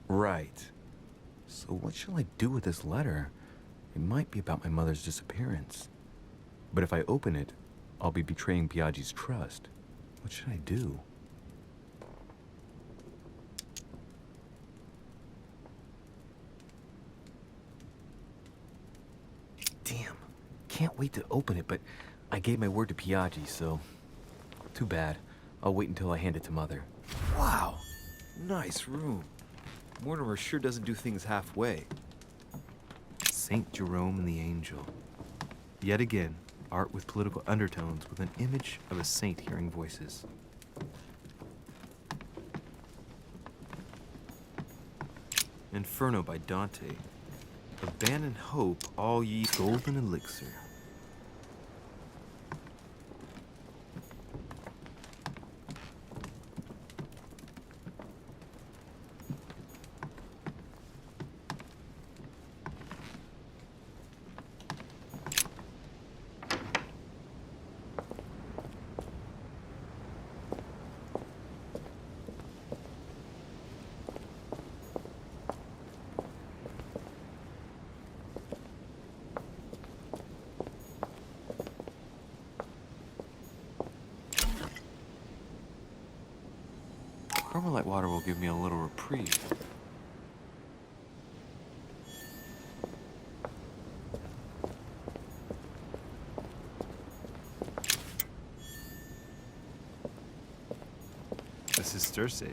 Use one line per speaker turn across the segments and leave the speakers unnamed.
Right. So what shall I do with this letter? It might be about my mother's disappearance. But if I open it, I'll be betraying Piaggi's trust. What should I do? Damn. Can't wait to open it, but I gave my word to Piaggi, so... Too bad. I'll wait until I hand it to Mother. Wow! Nice room. Mortimer sure doesn't do things halfway. Saint Jerome and the Angel. Yet again, art with political undertones with an image of a saint hearing voices. Inferno by Dante. Abandon hope, all ye golden elixir. Carmelite water will give me a little reprieve. This is Circe.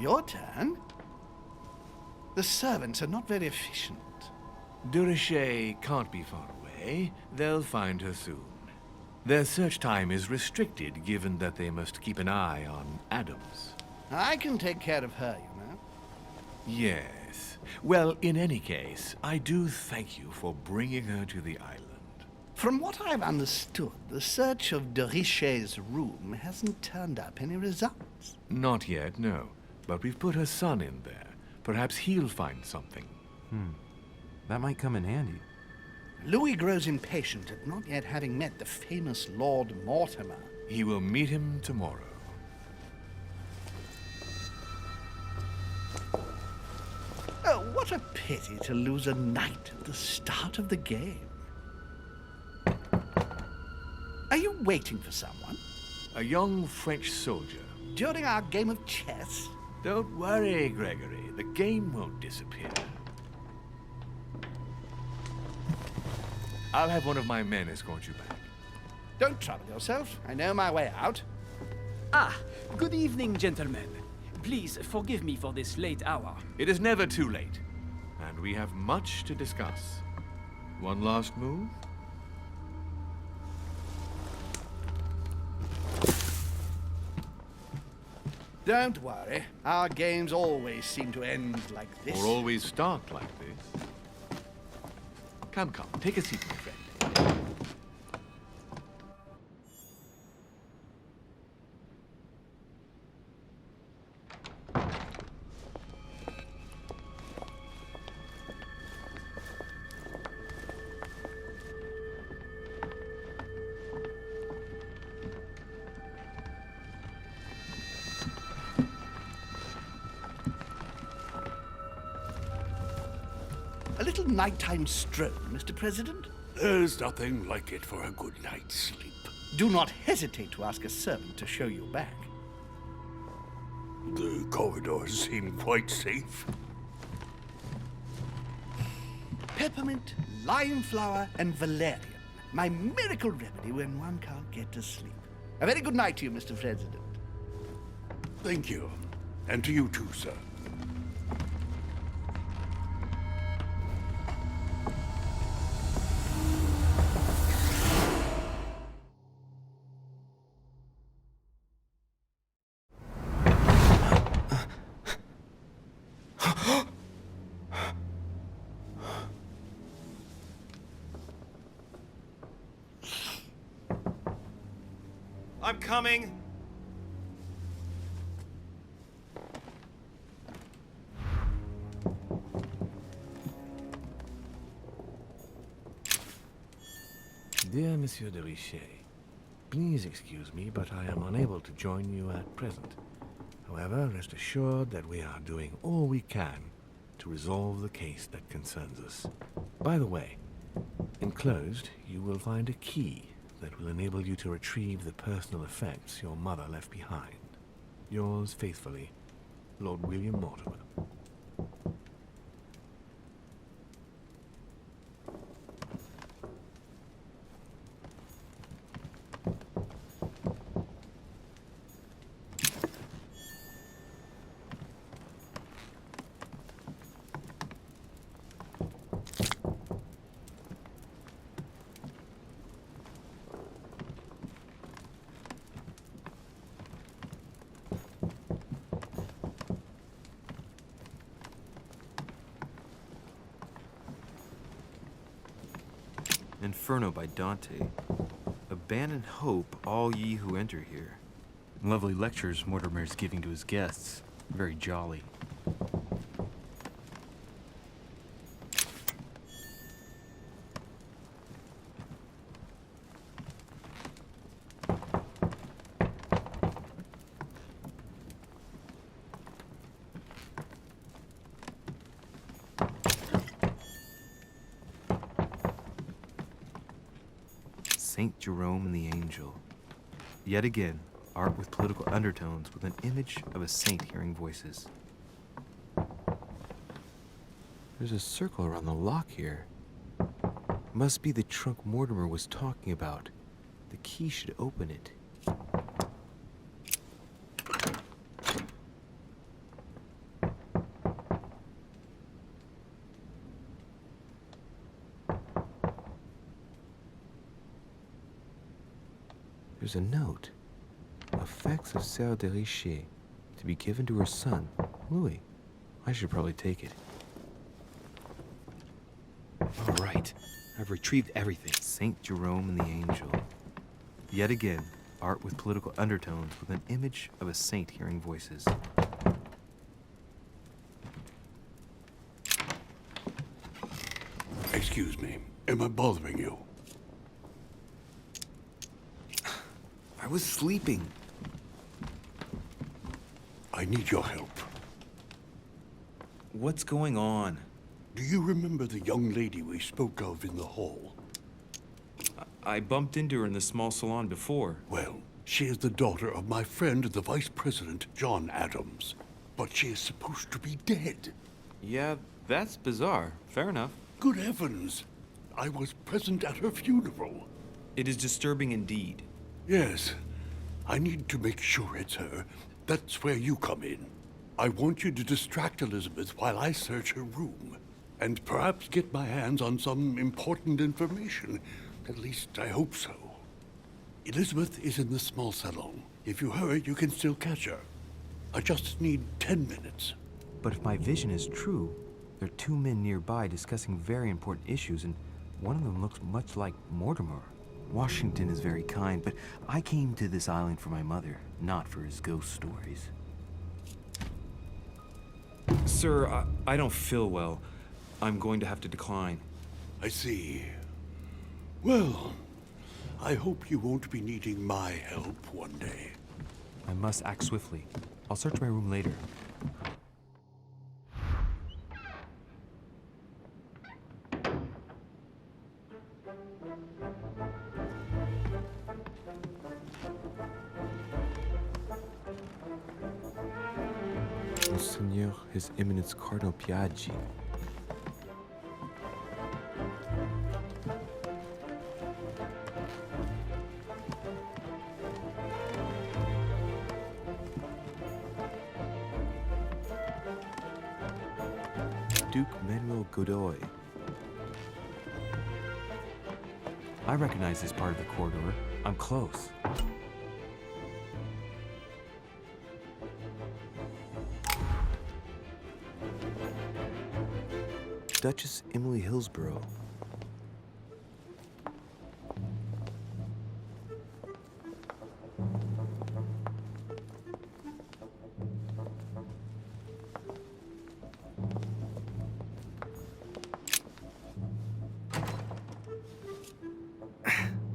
Your turn? The servants are not very efficient.
Durocher can't be far away. They'll find her soon. Their search time is restricted, given that they must keep an eye on Adams.
I can take care of her, you know.
Yes. Well, in any case, I do thank you for bringing her to the island.
From what I've understood, the search of Durocher's room hasn't turned up any results.
Not yet, no. But we've put her son in there. Perhaps he'll find something.
That might come in handy.
Louis grows impatient at not yet having met the famous Lord Mortimer.
He will meet him tomorrow.
Oh, what a pity to lose a knight at the start of the game. Are you waiting for someone?
A young French soldier.
During our game of chess?
Don't worry, Gregory. The game won't disappear. I'll have one of my men escort you back.
Don't trouble yourself. I know my way out.
Ah, good evening, gentlemen. Please forgive me for this late hour.
It is never too late, and we have much to discuss. One last move?
Don't worry. Our games always seem to end like this.
Or always start like this? Come, take a seat, my friend.
A little nighttime stroll, Mr. President?
There's nothing like it for a good night's sleep.
Do not hesitate to ask a servant to show you back.
The corridors seem quite safe.
Peppermint, lime flower, and valerian. My miracle remedy when one can't get to sleep. A very good night to you, Mr. President.
Thank you. And to you too, sir.
I'm coming.
Dear Monsieur de Richet, please excuse me, but I am unable to join you at present. However, rest assured that we are doing all we can to resolve the case that concerns us. By the way, enclosed, you will find a key that will enable you to retrieve the personal effects your mother left behind. Yours faithfully, Lord William Mortimer.
Inferno by Dante. Abandon hope, all ye who enter here. Lovely lectures Mortimer's giving to his guests. Very jolly. Saint Jerome and the Angel. Yet again, art with political undertones with an image of a saint hearing voices. There's a circle around the lock here. Must be the trunk Mortimer was talking about. The key should open it. There's a note. Effects of Sœur de Richet, to be given to her son, Louis. I should probably take it. All right. I've retrieved everything. Saint Jerome and the Angel. Yet again, art with political undertones with an image of a saint hearing voices.
Excuse me. Am I bothering you?
I was sleeping.
I need your help.
What's going on?
Do you remember the young lady we spoke of in the hall?
I bumped into her in the small salon before.
Well, she is the daughter of my friend, the Vice President, John Adams. But she is supposed to be dead.
Yeah, that's bizarre. Fair enough.
Good heavens! I was present at her funeral.
It is disturbing indeed.
Yes. I need to make sure it's her. That's where you come in. I want you to distract Elizabeth while I search her room. And perhaps get my hands on some important information. At least, I hope so. Elizabeth is in the small salon. If you hurry, you can still catch her. I just need 10 minutes.
But if my vision is true, there are two men nearby discussing very important issues, and one of them looks much like Mortimer. Washington is very kind, but I came to this island for my mother, not for his ghost stories.
Sir, I don't feel well. I'm going to have to decline.
I see. Well, I hope you won't be needing my help one day.
I must act swiftly. I'll search my room later. Monseigneur, His Eminence Cardinal Piaggi. Duke Manuel Godoy. I recognize this part of the corridor. I'm close. Duchess Emily Hillsborough.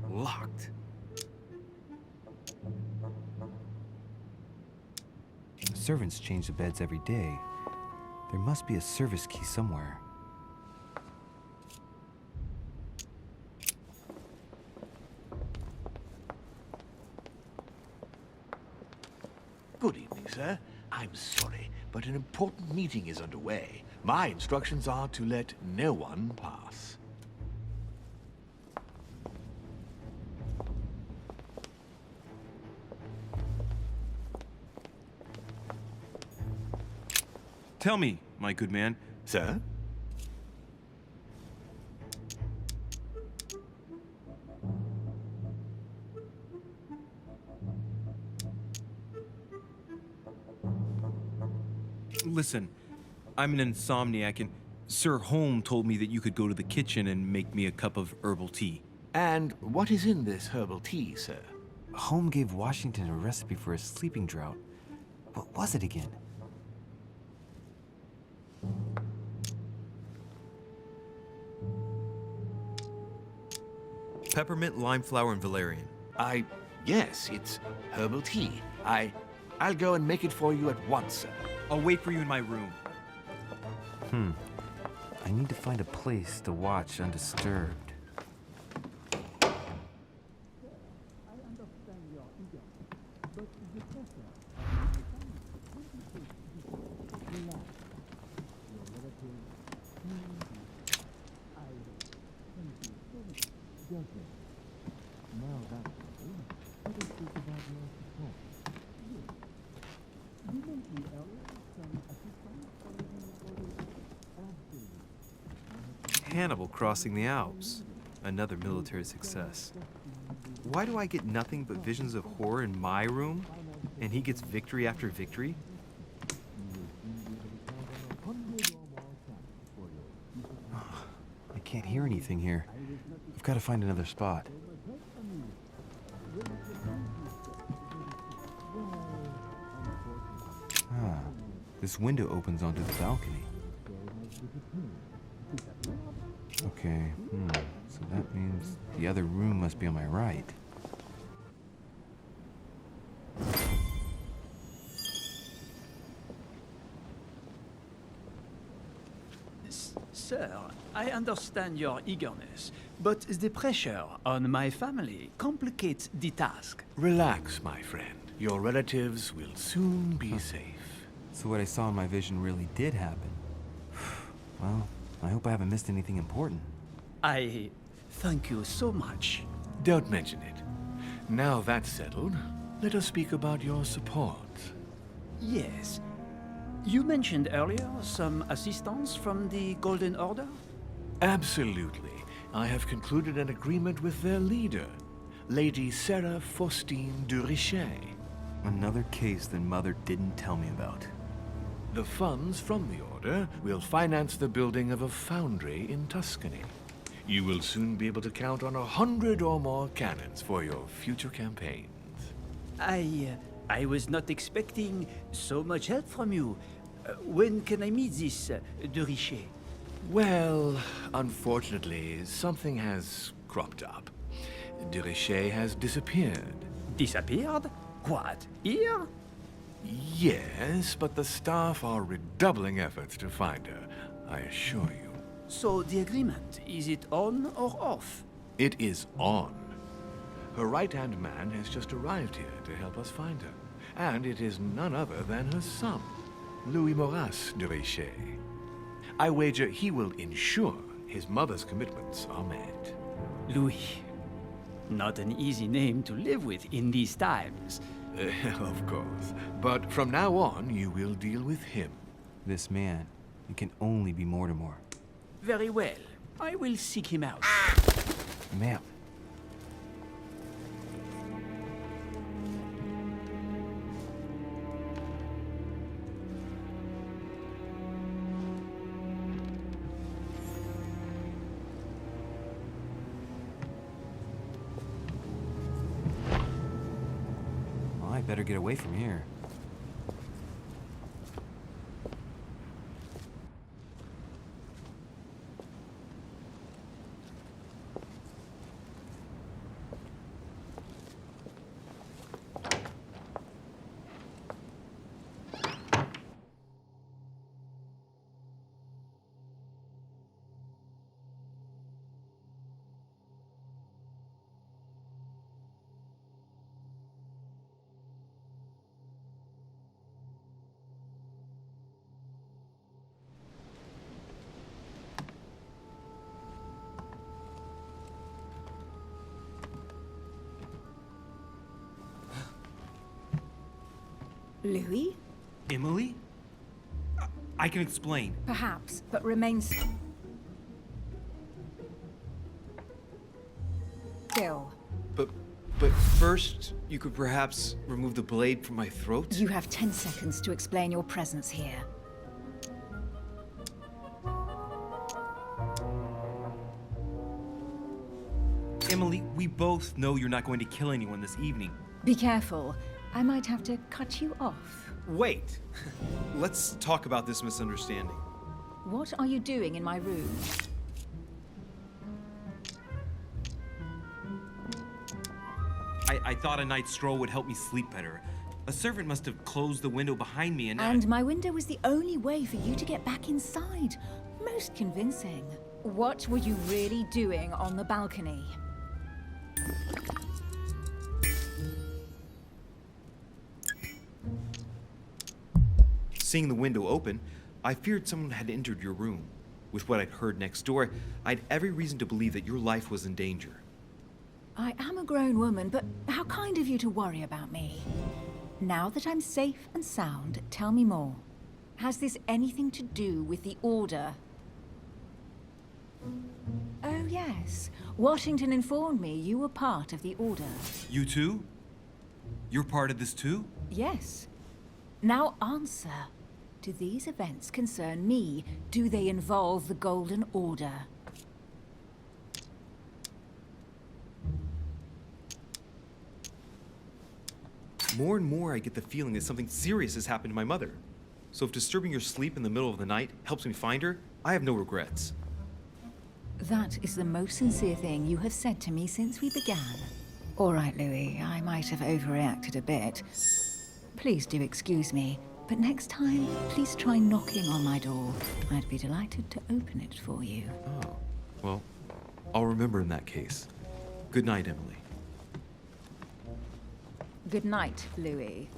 Locked. Servants change the beds every day. There must be a service key somewhere.
Good evening, sir. I'm sorry, but an important meeting is underway. My instructions are to let no one pass.
Tell me, my good man.
Sir?
Listen, I'm an insomniac, and Sir Holm told me that you could go to the kitchen and make me a cup of herbal tea.
And what is in this herbal tea, sir?
Holmes gave Washington a recipe for a sleeping draught. What was it again?
Peppermint, lime flower, and valerian.
Yes, it's herbal tea. I'll go and make it for you at once, sir.
I'll wait for you in my room.
I need to find a place to watch undisturbed.
Hannibal crossing the Alps. Another military success. Why do I get nothing but visions of horror in my room? And he gets victory after victory?
I can't hear anything here. I've got to find another spot. This window opens onto the balcony.
Okay, so that means the other room must be on my right.
Sir, I understand your eagerness, but the pressure on my family complicates the task.
Relax, my friend. Your relatives will soon be safe.
So what I saw in my vision really did happen. Well, I hope I haven't missed anything important.
I thank you so much.
Don't mention it. Now that's settled, let us speak about your support.
Yes. You mentioned earlier some assistance from the Golden Order?
Absolutely. I have concluded an agreement with their leader, Lady Sarah Faustine de Richet.
Another case that Mother didn't tell me about.
The funds from the order will finance the building of a foundry in Tuscany. You will soon be able to count on 100 or more cannons for your future campaigns.
I was not expecting so much help from you. When can I meet this de Richet?
Well, unfortunately, something has cropped up. De Richet has disappeared.
Disappeared? What? Here?
Yes, but the staff are redoubling efforts to find her, I assure you.
So the agreement, is it on or off?
It is on. Her right-hand man has just arrived here to help us find her. And it is none other than her son, Louis Maurice de Richet. I wager he will ensure his mother's commitments are met.
Louis. Not an easy name to live with in these times.
Of course. But from now on, you will deal with him.
This man, it can only be Mortimer.
Very well. I will seek him out.
Ma'am. Well, I better get away from here.
Louis?
Emily? I can explain.
Perhaps, but remains still.
But first, you could perhaps remove the blade from my throat?
You have 10 seconds to explain your presence here.
Emily, we both know you're not going to kill anyone this evening.
Be careful. I might have to cut you off.
Wait! Let's talk about this misunderstanding.
What are you doing in my room?
I thought a night's stroll would help me sleep better. A servant must have closed the window behind me
And my window was the only way for you to get back inside. Most convincing. What were you really doing on the balcony?
Seeing the window open, I feared someone had entered your room. With what I'd heard next door, I'd every reason to believe that your life was in danger.
I am a grown woman, but how kind of you to worry about me. Now that I'm safe and sound, tell me more. Has this anything to do with the Order? Oh, yes. Washington informed me you were part of the Order.
You too? You're part of this too?
Yes. Now answer. Do these events concern me? Do they involve the Golden Order?
More and more I get the feeling that something serious has happened to my mother. So if disturbing your sleep in the middle of the night helps me find her, I have no regrets.
That is the most sincere thing you have said to me since we began. All right, Louis, I might have overreacted a bit. Please do excuse me, but next time, please try knocking on my door. I'd be delighted to open it for you.
Oh, well, I'll remember in that case. Good night, Emily.
Good night, Louis.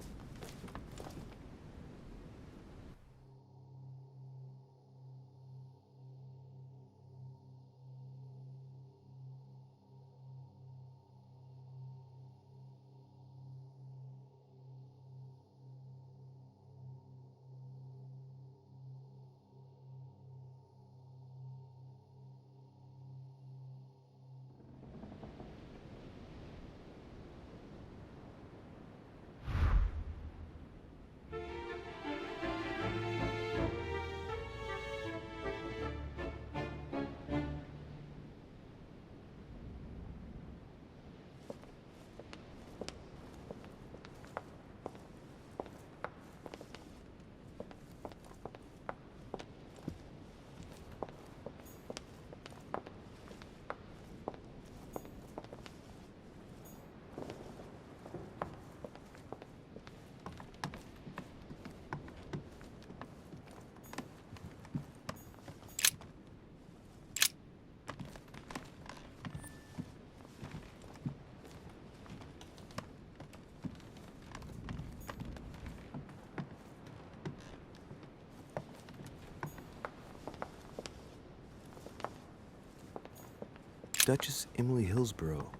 Duchess Emily Hillsborough.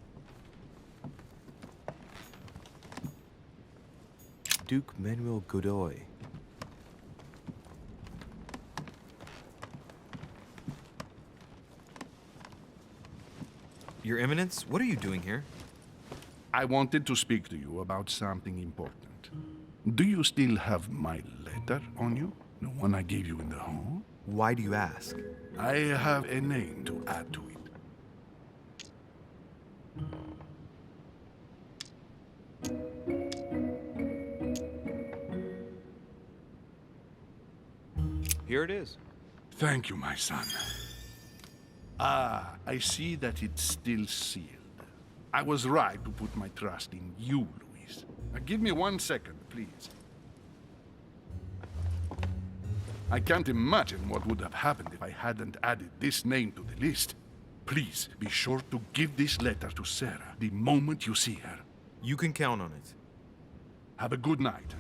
Duke Manuel Godoy.
Your Eminence, what are you doing here?
I wanted to speak to you about something important. Do you still have my letter on you? The one I gave you in the hall?
Why do you ask?
I have a name to add to it.
Here it is.
Thank you, my son. Ah, I see that it's still sealed. I was right to put my trust in you, Louise. Now, give me 1 second, please. I can't imagine what would have happened if I hadn't added this name to the list. Please, be sure to give this letter to Sarah the moment you see her.
You can count on it.
Have a good night.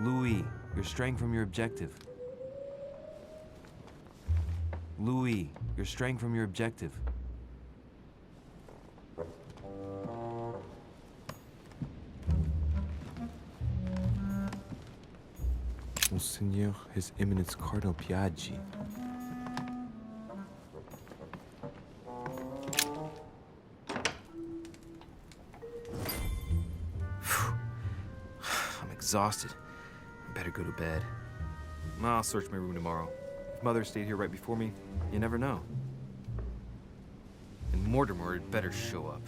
Louis, you're straying from your objective. Louis, you're straying from your objective. Monseigneur, His Eminence Cardinal Piaggi.
I'm exhausted. I better go to bed. I'll search my room tomorrow. If Mother stayed here right before me, you never know. And Mortimer had better show up.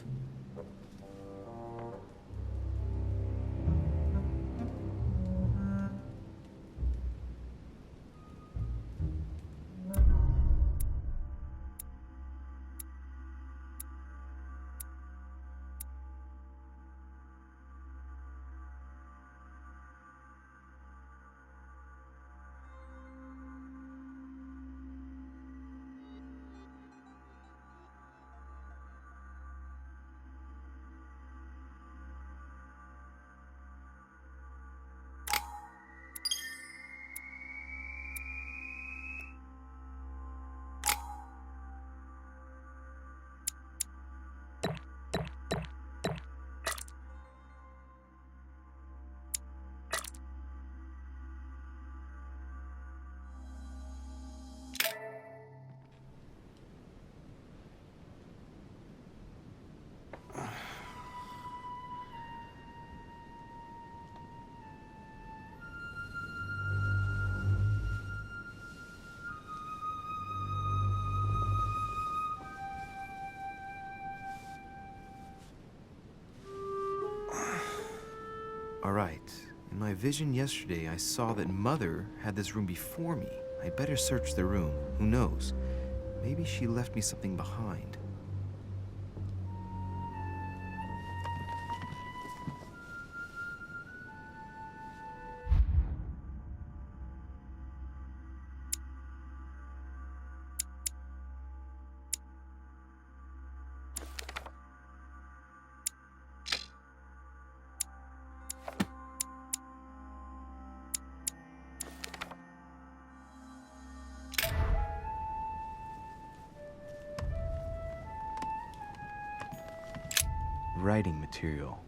Alright. In my vision yesterday, I saw that Mother had this room before me. I'd better search the room. Who knows? Maybe she left me something behind.
Writing material.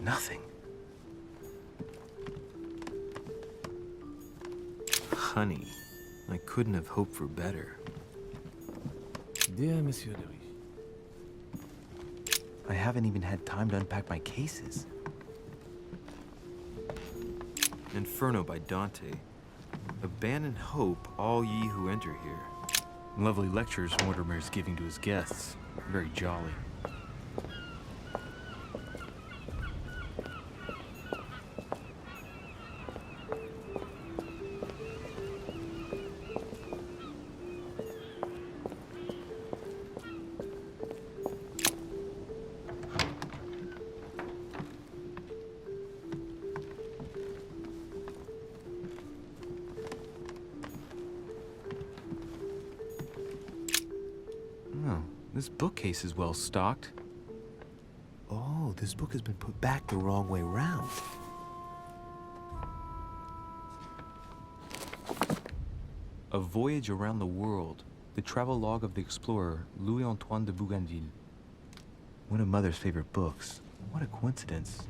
Nothing.
Honey, I couldn't have hoped for better.
Dear Monsieur de Richet,
I haven't even had time to unpack my cases.
Inferno by Dante. Abandon hope, all ye who enter here.
Lovely lectures Mortimer's giving to his guests. Very jolly. Oh, this bookcase is well stocked. Oh, this book has been put back the wrong way round. A Voyage Around the World. The travelogue of the explorer Louis-Antoine de Bougainville. One of Mother's favorite books. What a coincidence.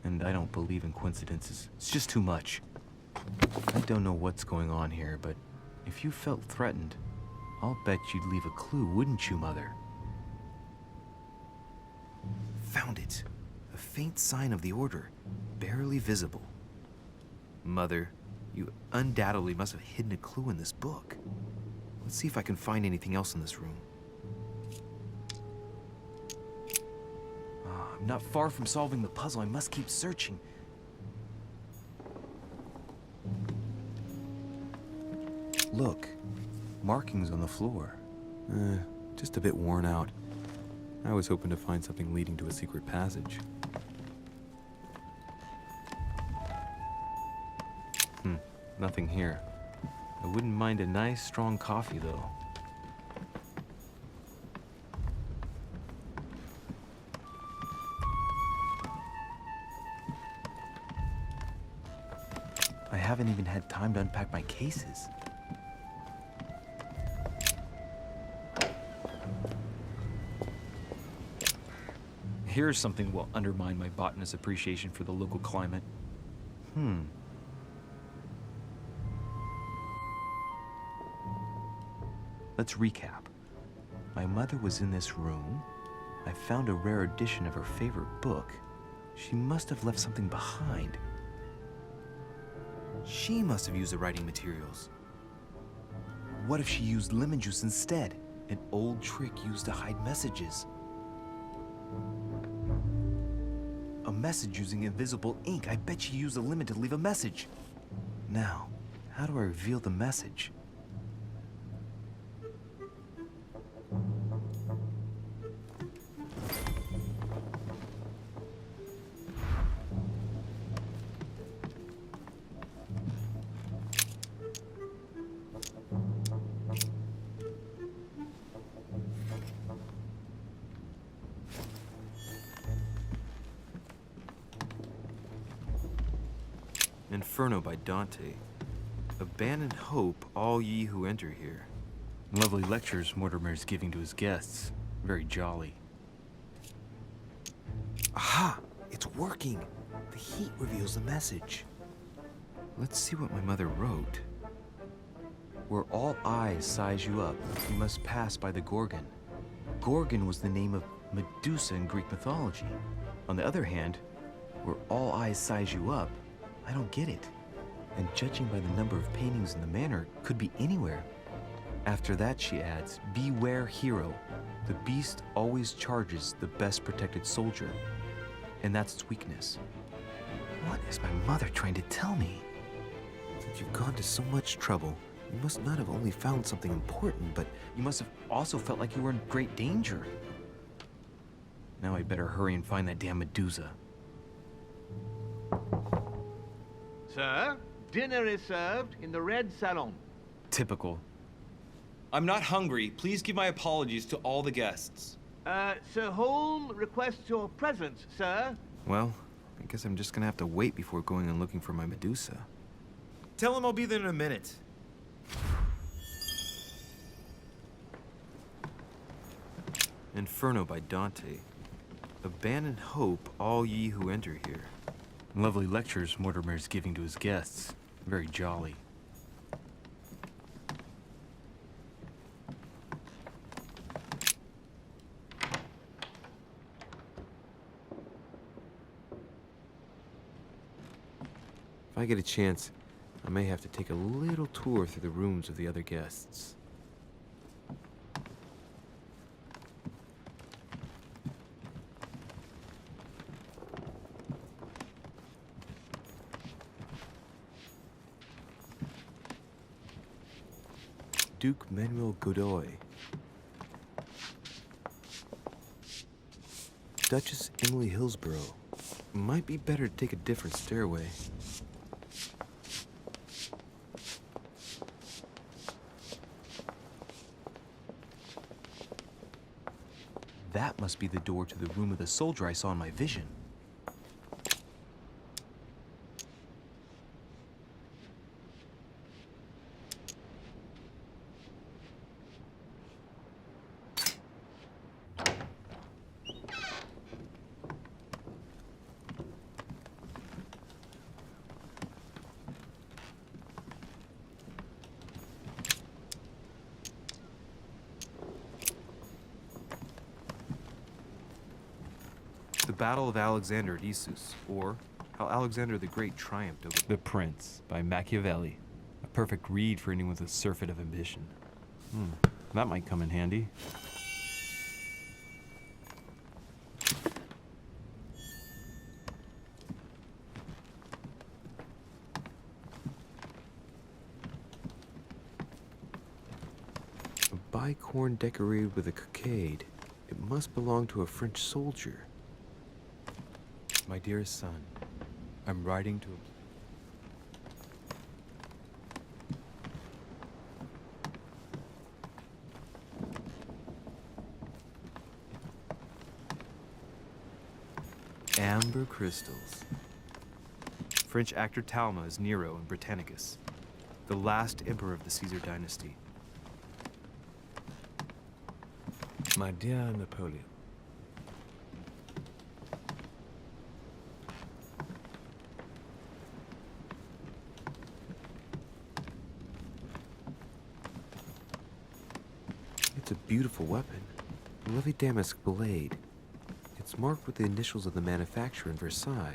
And I don't believe in coincidences. It's just too much. I don't know what's going on here, but if you felt threatened, I'll bet you'd leave a clue, wouldn't you, Mother?
Found it. A faint sign of the order, barely visible. Mother, you undoubtedly must have hidden a clue in this book. Let's see if I can find anything else in this room.
I'm not far from solving the puzzle. I must keep searching. Look, markings on the floor. Just a bit worn out. I was hoping to find something leading to a secret passage. Nothing here. I wouldn't mind a nice, strong coffee, though. I haven't even had time to unpack my cases. Here's something that will undermine my botanist's appreciation for the local climate. Let's recap. My mother was in this room. I found a rare edition of her favorite book. She must have left something behind.
She must have used the writing materials.
What if she used lemon juice instead? An old trick used to hide messages. A message using invisible ink. I bet she used a lemon to leave a message. Now, how do I reveal the message?
Inferno by Dante. Abandon hope, all ye who enter here.
Lovely lectures Mortimer's giving to his guests. Very jolly.
Aha! It's working! The heat reveals the message. Let's see what my mother wrote.
Where all eyes size you up, you must pass by the Gorgon.
Gorgon was the name of Medusa in Greek mythology. On the other hand, where all eyes size you up, I don't get it. And judging by the number of paintings in the manor, could be anywhere. After that, she adds, beware hero. The beast always charges the best protected soldier, and that's its weakness. What is my mother trying to tell me? Since you've gone to so much trouble, you must not have only found something important, but you must have also felt like you were in great danger. Now I better hurry and find that damn Medusa.
Sir, dinner is served in the red salon.
Typical.
I'm not hungry. Please give my apologies to all the guests.
Sir Holm requests your presence, sir.
Well, I guess I'm just gonna have to wait before going and looking for my Medusa.
Tell him I'll be there in a minute.
Inferno by Dante. Abandon hope, all ye who enter here. Lovely lectures Mortimer's giving to his guests. Very jolly. If I get a chance, I may have to take a little tour through the rooms of the other guests. Duke Manuel Godoy. Duchess Emily Hillsborough. Might be better to take a different stairway. That must be the door to the room of the soldier I saw in my vision. The Battle of Alexander at Issus, or How Alexander the Great Triumphed Over The Prince by Machiavelli. A perfect read for anyone with a surfeit of ambition. That might come in handy. A bicorn decorated with a cockade. It must belong to a French soldier. My dearest son, I'm writing to Amber crystals. French actor Talma is Nero in Britannicus, the last emperor of the Caesar dynasty.
My dear Napoleon,
It's a beautiful weapon. A lovely damask blade. It's marked with the initials of the manufacturer in Versailles.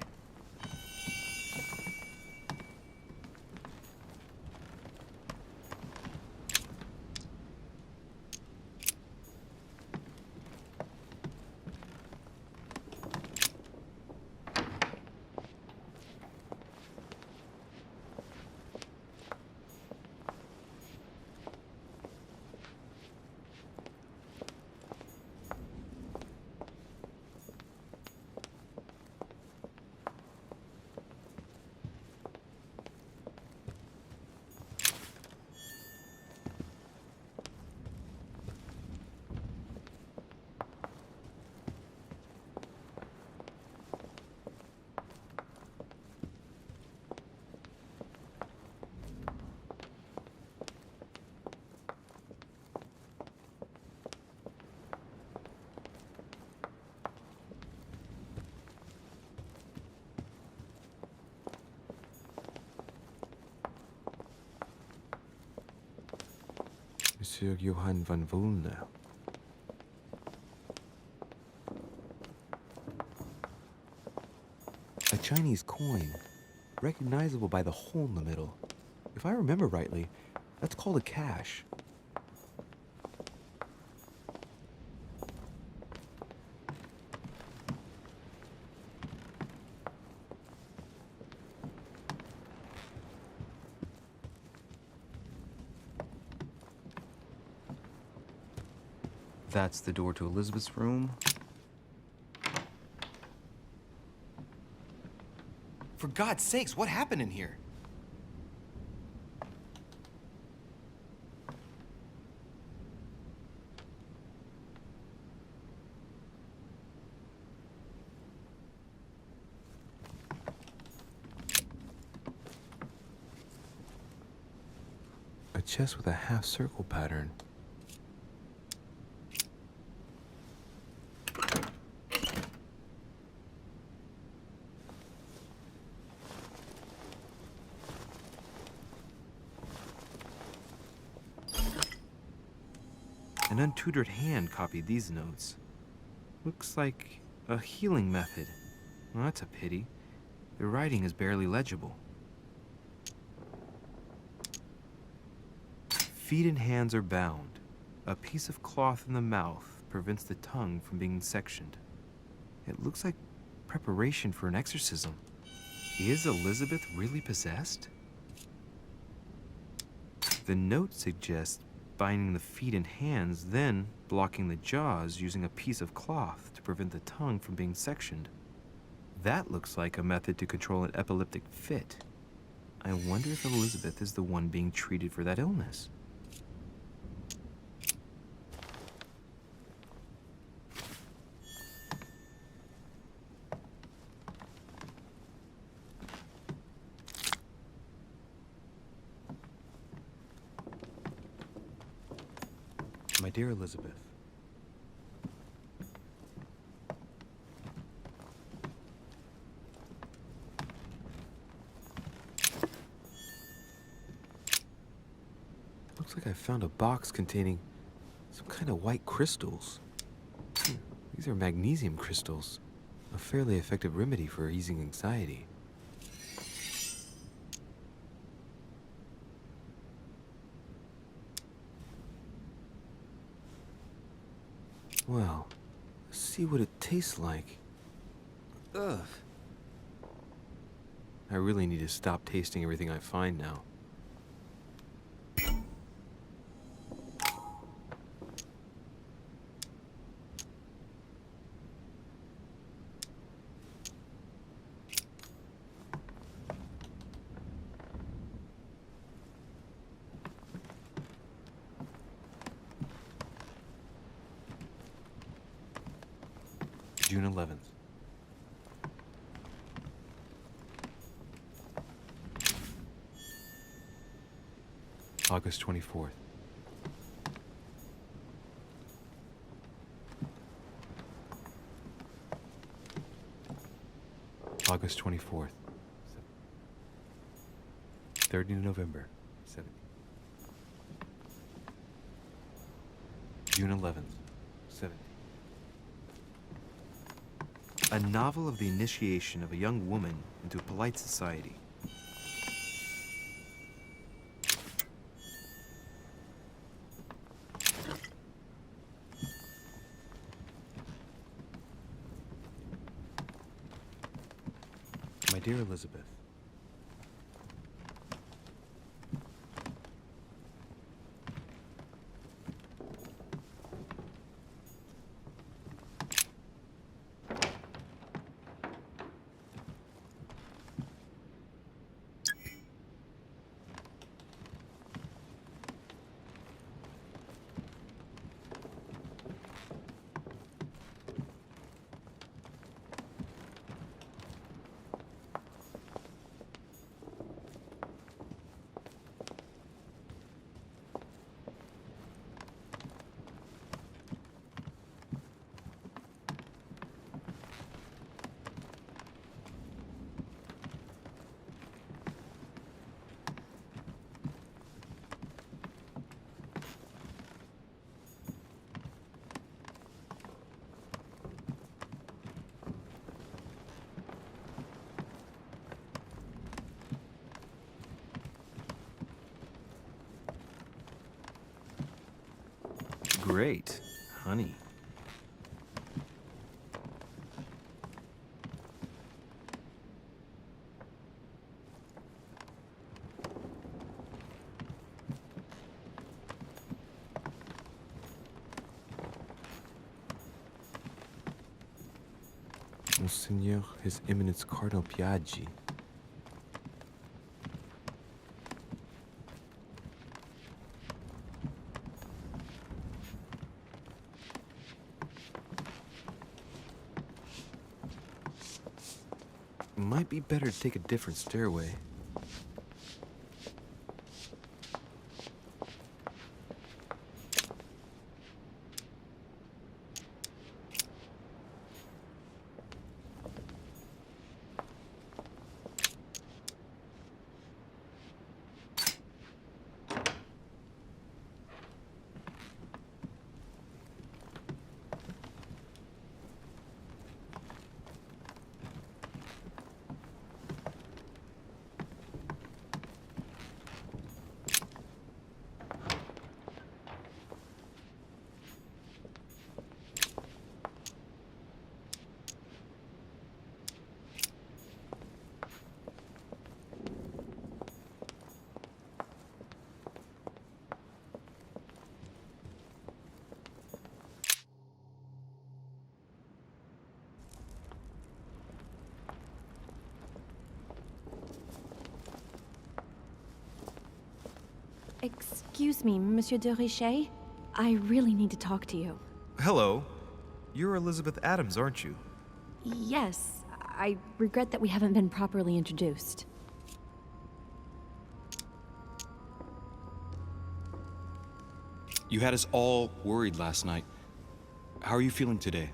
Monsieur Johann von Wulna. Chinese coin, recognizable by the hole in the middle. If I remember rightly, that's called a cash. That's the door to Elizabeth's room.
For God's sakes, what happened in here?
A chest with a half-circle pattern. An untutored hand copied these notes. Looks like a healing method. Well, that's a pity. The writing is barely legible. Feet and hands are bound. A piece of cloth in the mouth prevents the tongue from being sectioned. It looks like preparation for an exorcism. Is Elizabeth really possessed? The note suggests binding the feet and hands, then blocking the jaws using a piece of cloth to prevent the tongue from being sectioned. That looks like a method to control an epileptic fit. I wonder if Elizabeth is the one being treated for that illness. My dear Elizabeth, looks like I found a box containing some kind of white crystals. These are magnesium crystals, a fairly effective remedy for easing anxiety. Well, let's see what it tastes like. Ugh. I really need to stop tasting everything I find now. June 11th. August 24th. August 24th. 3rd of November. 7th. June 11th. 7th. A novel of the initiation of a young woman into polite society. My dear Elizabeth, Great. Honey. Monseigneur, His Eminence Cardinal Piaggi. Might be better to take a different stairway.
Excuse me, Monsieur de Richet. I really need to talk to you.
Hello. You're Elizabeth Adams, aren't you?
Yes, I regret that we haven't been properly introduced.
You had us all worried last night. How are you feeling today?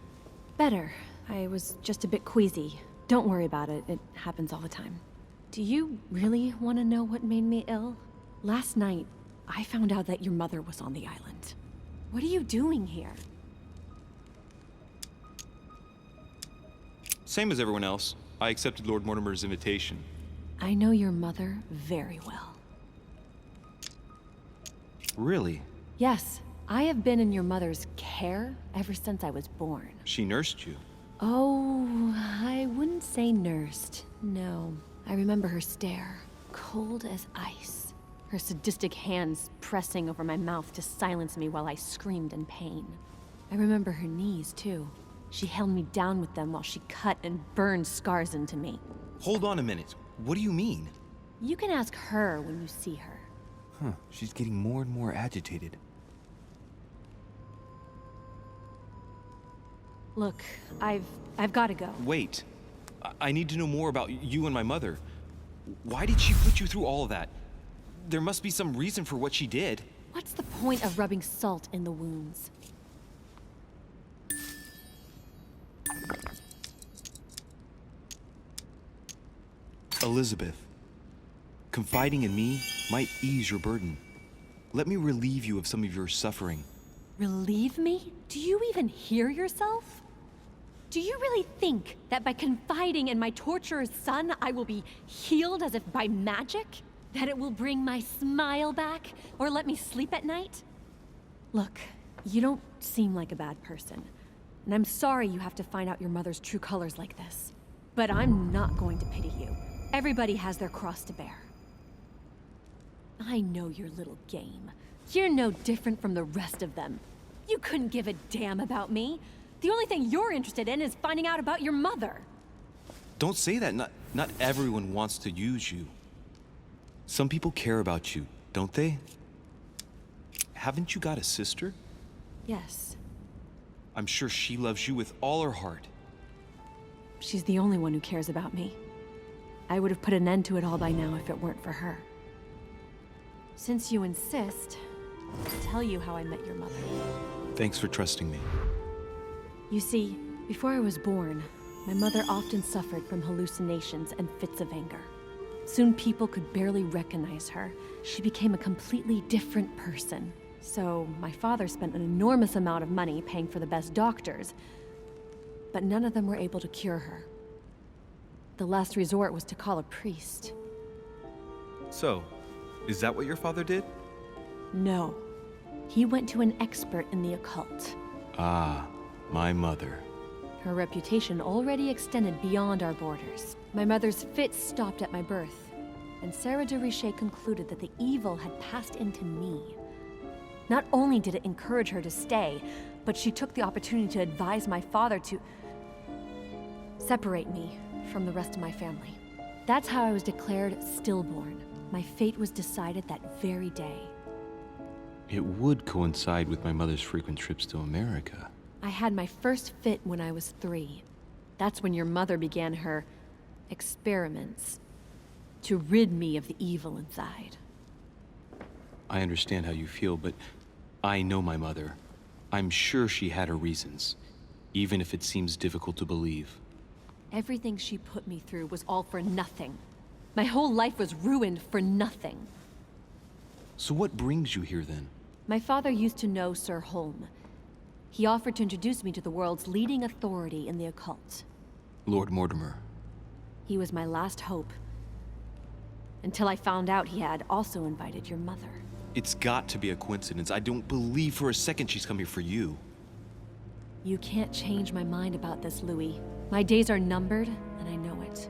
Better. I was just a bit queasy. Don't worry about it. It happens all the time. Do you really want to know what made me ill? Last night, I found out that your mother was on the island. What are you doing here?
Same as everyone else. I accepted Lord Mortimer's invitation.
I know your mother very well.
Really?
Yes, I have been in your mother's care ever since I was born.
She nursed you.
Oh, I wouldn't say nursed. No. I remember her stare, cold as ice. Her sadistic hands pressing over my mouth to silence me while I screamed in pain. I remember her knees, too. She held me down with them while she cut and burned scars into me.
Hold on a minute. What do you mean?
You can ask her when you see her.
Huh, she's getting more and more agitated.
Look, I've got to go.
Wait. I need to know more about you and my mother. Why did she put you through all of that? There must be some reason for what she did.
What's the point of rubbing salt in the wounds?
Elizabeth, confiding in me might ease your burden. Let me relieve you of some of your suffering.
Relieve me? Do you even hear yourself? Do you really think that by confiding in my torturer's son, I will be healed as if by magic? That it will bring my smile back, or let me sleep at night? Look, you don't seem like a bad person, and I'm sorry you have to find out your mother's true colors like this. But I'm not going to pity you. Everybody has their cross to bear. I know your little game. You're no different from the rest of them. You couldn't give a damn about me. The only thing you're interested in is finding out about your mother.
Don't say that. Not everyone wants to use you. Some people care about you, don't they? Haven't you got a sister?
Yes.
I'm sure she loves you with all her heart.
She's the only one who cares about me. I would have put an end to it all by now if it weren't for her. Since you insist, I'll tell you how I met your mother.
Thanks for trusting me.
You see, before I was born, my mother often suffered from hallucinations and fits of anger. Soon people could barely recognize her. She became a completely different person. So my father spent an enormous amount of money paying for the best doctors, but none of them were able to cure her. The last resort was to call a priest.
So, is that what your father did?
No. He went to an expert in the occult.
Ah, my mother.
Her reputation already extended beyond our borders. My mother's fits stopped at my birth, and Sarah de Richet concluded that the evil had passed into me. Not only did it encourage her to stay, but she took the opportunity to advise my father to separate me from the rest of my family. That's how I was declared stillborn. My fate was decided that very day.
It would coincide with my mother's frequent trips to America.
I had my first fit when I was 3. That's when your mother began her experiments to rid me of the evil inside.
I understand how you feel, but I know my mother. I'm sure she had her reasons, even if it seems difficult to believe.
Everything she put me through was all for nothing. My whole life was ruined for nothing.
So what brings you here then?
My father used to know Sir Holm. He offered to introduce me to the world's leading authority in the occult.
Lord Mortimer.
He was my last hope. Until I found out he had also invited your mother.
It's got to be a coincidence. I don't believe for a second she's come here for you.
You can't change my mind about this, Louis. My days are numbered, and I know it.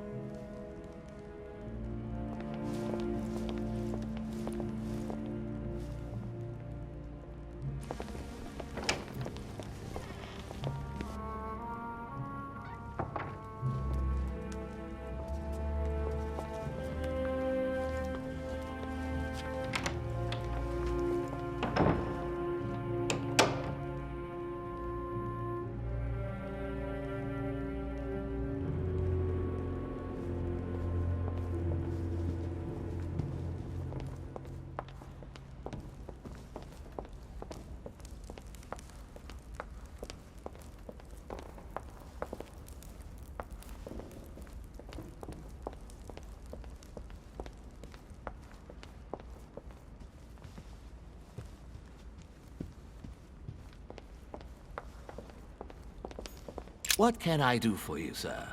What can I do for you, sir?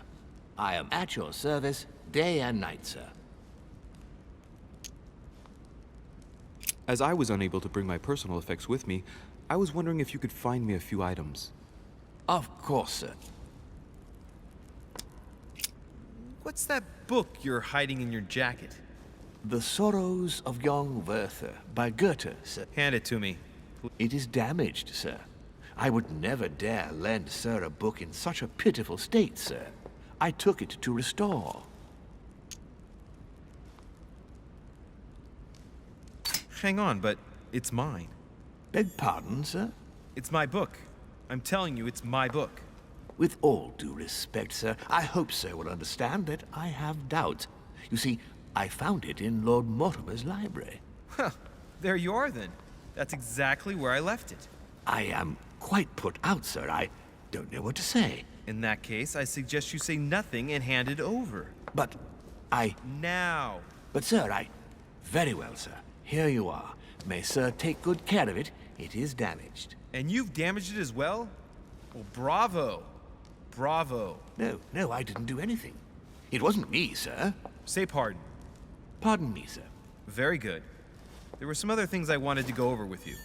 I am at your service, day and night, sir.
As I was unable to bring my personal effects with me, I was wondering if you could find me a few items.
Of course, sir.
What's that book you're hiding in your jacket?
The Sorrows of Young Werther by Goethe, sir.
Hand it to me.
It is damaged, sir. I would never dare lend sir a book in such a pitiful state, sir. I took it to restore.
Hang on, but it's mine.
Beg pardon, sir?
It's my book. I'm telling you, it's my book.
With all due respect, sir, I hope sir will understand that I have doubts. You see, I found it in Lord Mortimer's library.
Huh, there you are then. That's exactly where I left it.
I am quite put out, sir. I don't know what to say.
In that case, I suggest you say nothing and hand it over.
But I...
Now.
But sir, I... Very well, sir. Here you are. May sir take good care of it. It is damaged.
And you've damaged it as well? Well, bravo. Bravo.
No, I didn't do anything. It wasn't me, sir.
Say pardon.
Pardon me, sir.
Very good. There were some other things I wanted to go over with you.